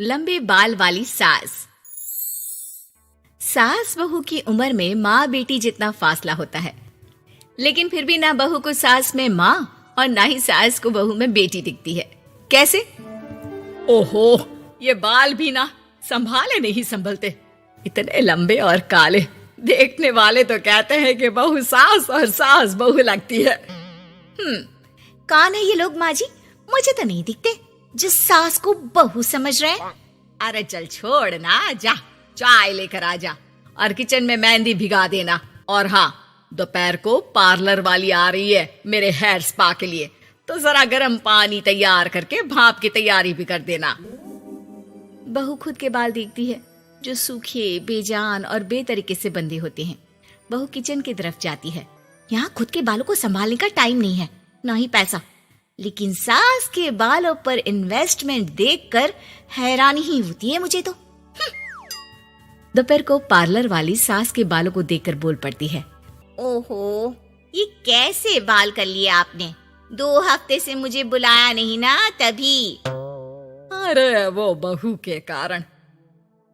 लंबे बाल वाली सास। सास बहू की उम्र में माँ बेटी जितना फासला होता है, लेकिन फिर भी ना बहू को सास में माँ और ना ही सास को बहू में बेटी दिखती है। कैसे? ओहो, ये बाल भी ना संभाले नहीं संभलते, इतने लंबे और काले। देखने वाले तो कहते हैं कि बहू सास और सास बहू लगती है। कौन है ये लोग माँ जी? मुझे तो नहीं दिखते जो सास को बहू समझ रहे हैं। अरे चल छोड़ ना, जा चाय लेकर आ जा और किचन में मेहंदी भिगा देना। और हाँ, दोपहर को पार्लर वाली आ रही है मेरे हेयर स्पा के लिए, तो जरा गर्म पानी तैयार करके भाप की तैयारी भी कर देना। बहू खुद के बाल देखती है जो सूखे, बेजान और बेतरीके से बंधे होते हैं। बहू किचन की तरफ जाती है। यहाँ खुद के बालों को संभालने का टाइम नहीं है, ना ही पैसा, लेकिन सास के बालों पर इन्वेस्टमेंट देखकर हैरानी ही होती है मुझे तो। दोपहर को पार्लर वाली सास के बालों को देखकर बोल पड़ती है, ओहो, ये कैसे बाल कर लिए आपने? 2 हफ्ते से मुझे बुलाया नहीं ना, तभी। अरे वो बहू के कारण।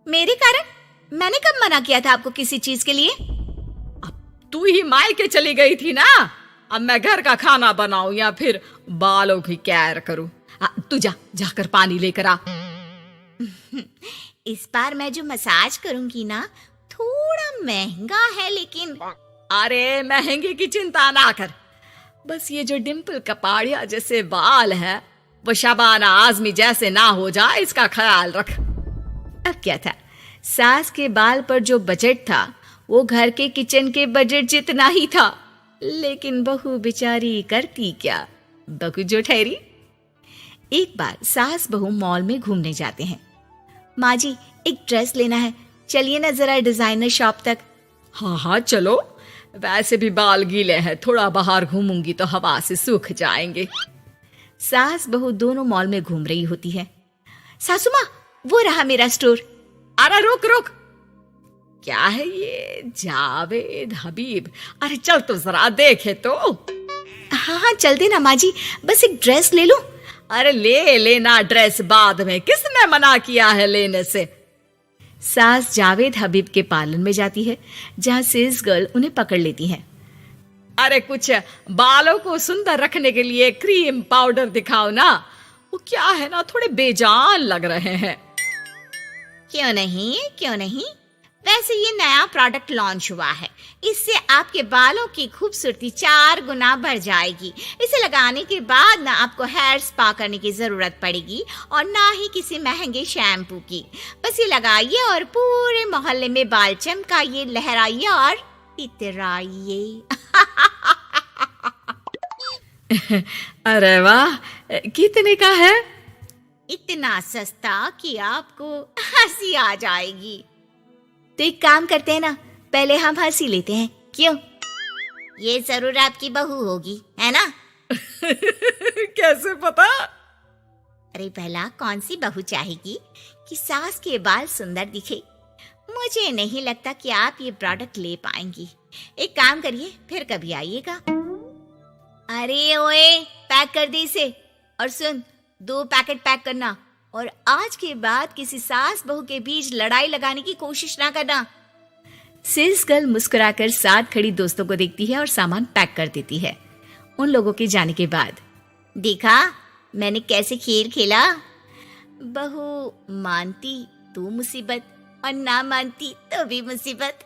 मेरे कारण? मैंने कब मना किया था आपको किसी चीज के लिए? अब तू ही मायके चली गई थी ना, अब मैं घर का खाना बनाऊं या फिर बालों की केयर करूं? तू जाकर पानी लेकर आ। इस बार मैं जो मसाज करूंगी ना, थोड़ा महंगा है, लेकिन अरे महंगे की चिंता ना कर, बस ये जो डिम्पल कपाड़िया जैसे बाल है वो शबाना आजमी जैसे ना हो जाए, इसका ख्याल रख। अब क्या था, सास के बाल पर जो बजट था वो घर के किचन के बजट जितना ही था, लेकिन बहू बेचारी करती क्या, बहू जो ठहरी। एक बार सास बहू मॉल में घूमने जाते हैं। माँ जी, एक ड्रेस लेना है, चलिए ना जरा डिजाइनर शॉप तक। हाँ चलो, वैसे भी बाल गीले हैं, थोड़ा बाहर घूमूंगी तो हवा से सूख जाएंगे। सास बहू दोनों मॉल में घूम रही होती है। सासू माँ, वो रहा मेरा स्टोर। अरे रुक, क्या है ये? जावेद हबीब। अरे चल तो जरा देखे तो। हाँ चल देना माँ जी, बस एक ड्रेस ले लूं। अरे ले लेना ड्रेस बाद में, किसने मना किया है लेने से? सास जावेद हबीब के पार्लर में जाती है, जहाँ सेल्स गर्ल उन्हें पकड़ लेती है। अरे कुछ बालों को सुंदर रखने के लिए क्रीम पाउडर दिखाओ ना, वो क्या है ना, थोड़े बेजान लग रहे हैं। क्यों नहीं, वैसे ये नया प्रोडक्ट लॉन्च हुआ है, इससे आपके बालों की खूबसूरती 4 गुना बढ़ जाएगी। इसे लगाने के बाद ना आपको हेयर स्पा करने की जरूरत पड़ेगी और ना ही किसी महंगे शैम्पू की। बस ये लगाइए और पूरे मोहल्ले में बाल चमकाइए, लहराइए और इतराइए। अरे वाह, कितने का है? इतना सस्ता कि आपको हंसी आ जाएगी। तो एक काम करते हैं ना, पहले हम हंसी लेते हैं, क्यों? ये जरूर आपकी बहू होगी, है ना? कैसे पता? अरे भला कौन सी बहू चाहेगी कि सास के बाल सुंदर दिखे? मुझे नहीं लगता कि आप ये प्रोडक्ट ले पाएंगी। एक काम करिए, फिर कभी आइएगा। अरे ओए, पैक कर दे इसे, और सुन, 2 पैकेट पैक करना, और आज के बाद किसी सास बहू के बीच लड़ाई लगाने की कोशिश ना करना। सेल्स गर्ल मुस्कुराकर साथ खड़ी दोस्तों को देखती है और सामान पैक कर देती है। उन लोगों के जाने के बाद, देखा मैंने कैसे खेल खेला? बहू मानती तो मुसीबत, और ना मानती तो भी मुसीबत।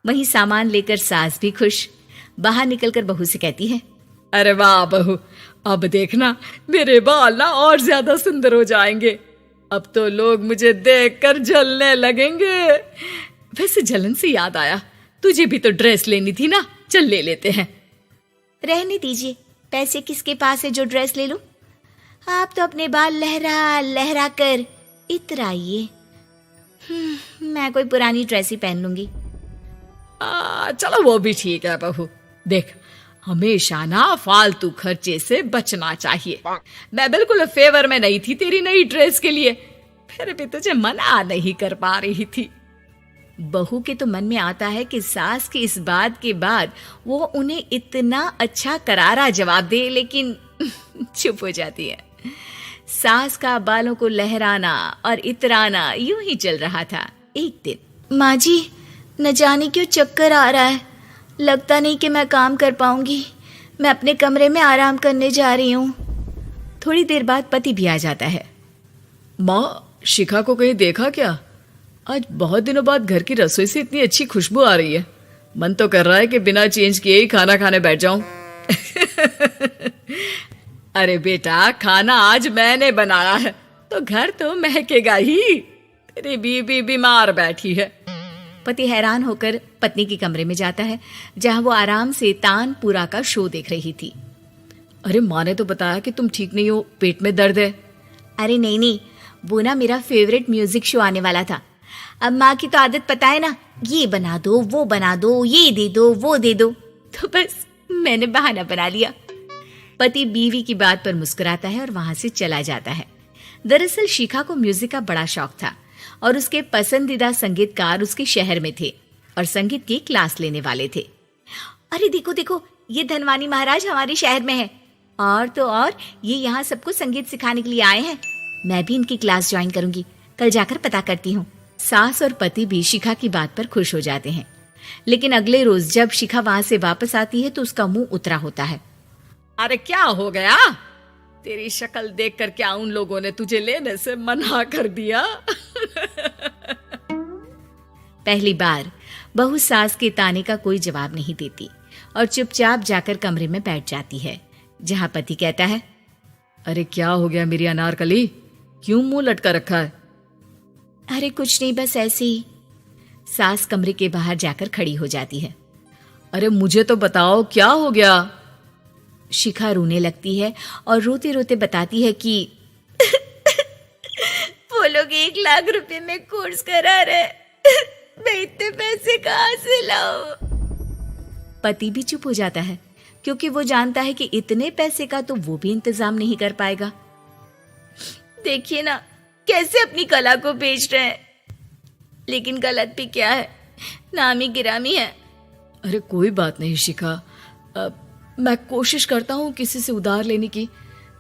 वहीं सामान लेकर सास भी खुश। बाहर निकलकर बहू से कहती है, अरे वाह बहू, अब देखना मेरे बाल ना और ज्यादा सुंदर हो जाएंगे। अब तो लोग मुझे देखकर जलने लगेंगे। वैसे जलन से याद आया, तुझे भी तो ड्रेस लेनी थी ना, चल ले लेते हैं। रहने दीजिए, पैसे किसके पास है जो ड्रेस ले लूं? आप तो अपने बाल लहरा लहरा कर इतराइए। मैं कोई पुरानी ड्रेस ही पहन लूंगी। चलो वो भी ठीक है बहू, देख हमेशा ना फालतू खर्चे से बचना चाहिए। मैं बिल्कुल फेवर में नहीं थी तेरी नई ड्रेस के लिए, फिर भी तुझे मना नहीं कर पा रही थी। बहू के तो मन में आता है कि सास की इस बात के बाद वो उन्हें इतना अच्छा करारा जवाब दे, लेकिन चुप हो जाती है। सास का बालों को लहराना और इतराना यूं ही चल रहा था। एक दिन, माँ जी, न जाने क्यों चक्कर आ रहा है, लगता नहीं कि मैं काम कर पाऊंगी, मैं अपने कमरे में आराम करने जा रही हूँ। थोड़ी देर बाद पति भी आ जाता है। माँ, शिखा को कहीं देखा क्या? आज बहुत दिनों बाद घर की रसोई से इतनी अच्छी खुशबू आ रही है। मन तो कर रहा है कि बिना चेंज किए ही खाना खाने बैठ जाऊं। अरे बेटा, खाना आज मैंने बनाया है तो घर तो महकेगा ही। तेरी बीबी बीमार बैठी है। पति हैरान होकर पत्नी के कमरे में जाता है, जहां वो आराम से तानपुरा का शो देख रही थी। अरे, माँ ने तो बताया कि तुम ठीक नहीं हो, पेट में दर्द है। अरे नहीं, वो ना मेरा फेवरेट म्यूजिक शो आने वाला था। अब माँ की तो आदत पता है ना, ये बना दो, वो बना दो, ये दे दो, वो दे दो, तो बस मैंने बहाना बना लिया। पति बीवी की बात पर मुस्कुराता है और वहां से चला जाता है। दरअसल शिखा को म्यूजिक का बड़ा शौक था और उसके पसंदीदा संगीतकार उसके शहर में थे और संगीत की क्लास लेने वाले थे। अरे देखो देखो, ये धनवानी महाराज हमारे शहर में है, और तो और ये यहाँ सबको संगीत सिखाने के लिए आए हैं। मैं भी इनकी क्लास ज्वाइन करूंगी, कल जाकर पता करती हूँ। सास और पति भी शिखा की बात पर खुश हो जाते हैं। लेकिन अगले रोज जब शिखा वहां से वापस आती है तो उसका मुंह उतरा होता है। अरे क्या हो गया? तेरी शक्ल देखकर क्या उन लोगों ने तुझे लेने से मना कर दिया? पहली बार बहू सास के ताने का कोई जवाब नहीं देती और चुपचाप जाकर कमरे में बैठ जाती है, जहां पति कहता है, अरे क्या हो गया मेरी अनारकली, क्यों मुंह लटका रखा है? अरे कुछ नहीं, बस ऐसे ही। सास कमरे के बाहर जाकर खड़ी हो जाती है। अरे मुझे तो बताओ, क्या हो गया? शिखा रोने लगती है और रोते रोते बताती है कि वो लोग 1 लाख रुपए में कोर्स करा रहे, मैं इतने पैसे कहाँ से लाऊं? पति भी चुप हो जाता है, क्योंकि वो जानता है कि इतने पैसे का तो वो भी इंतजाम नहीं कर पाएगा। देखिए ना कैसे अपनी कला को बेच रहे हैं, लेकिन गलत भी क्या है, नामी गिरामी है। अरे कोई बात नहीं शिखा, मैं कोशिश करता हूँ किसी से उधार लेने की।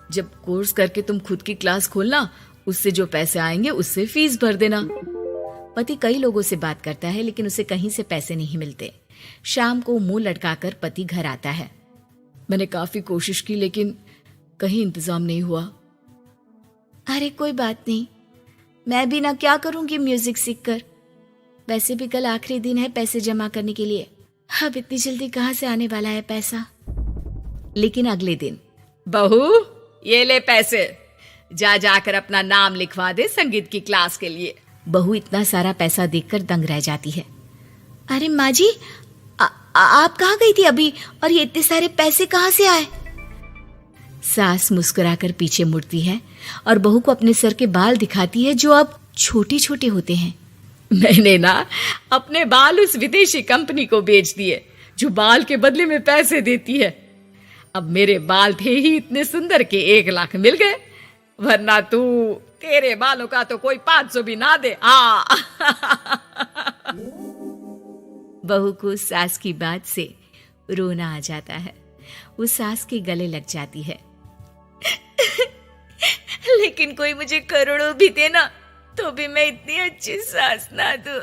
जब कोर्स करके तुम खुद की क्लास खोलना, उससे जो पैसे आएंगे उससे फीस भर देना। पति कई लोगों से बात करता है, लेकिन उसे कहीं से पैसे नहीं मिलते। शाम को मुंह लटकाकर पति घर आता है। मैंने काफी कोशिश की, लेकिन कहीं इंतजाम नहीं हुआ। अरे कोई बात नहीं, मैं भी ना क्या करूंगी म्यूजिक सीखकर। वैसे भी कल आखिरी दिन है पैसे जमा करने के लिए, अब इतनी जल्दी कहाँ से आने वाला है पैसा। लेकिन अगले दिन, बहू ये ले पैसे, जाकर अपना नाम लिखवा दे संगीत की क्लास के लिए। बहू इतना सारा पैसा देखकर दंग रह जाती है। अरे माँ जी, आप कहाँ गई थी अभी, और ये इतने सारे पैसे कहाँ से आए? सास मुस्कुराकर पीछे मुड़ती है और बहू को अपने सर के बाल दिखाती है, जो अब छोटे छोटे होते हैं। मैंने ना अपने बाल उस विदेशी कंपनी को बेच दिए, जो बाल के बदले में पैसे देती है। अब मेरे बाल थे ही इतने सुंदर के 1 लाख मिल गए, वरना तेरे बालों का तो कोई 500 भी ना दे। बहू को सास की बात से रोना आ जाता है। वो सास के गले लग जाती है। लेकिन कोई मुझे करोड़ों भी दे ना, तो भी मैं इतनी अच्छी सास ना दूं।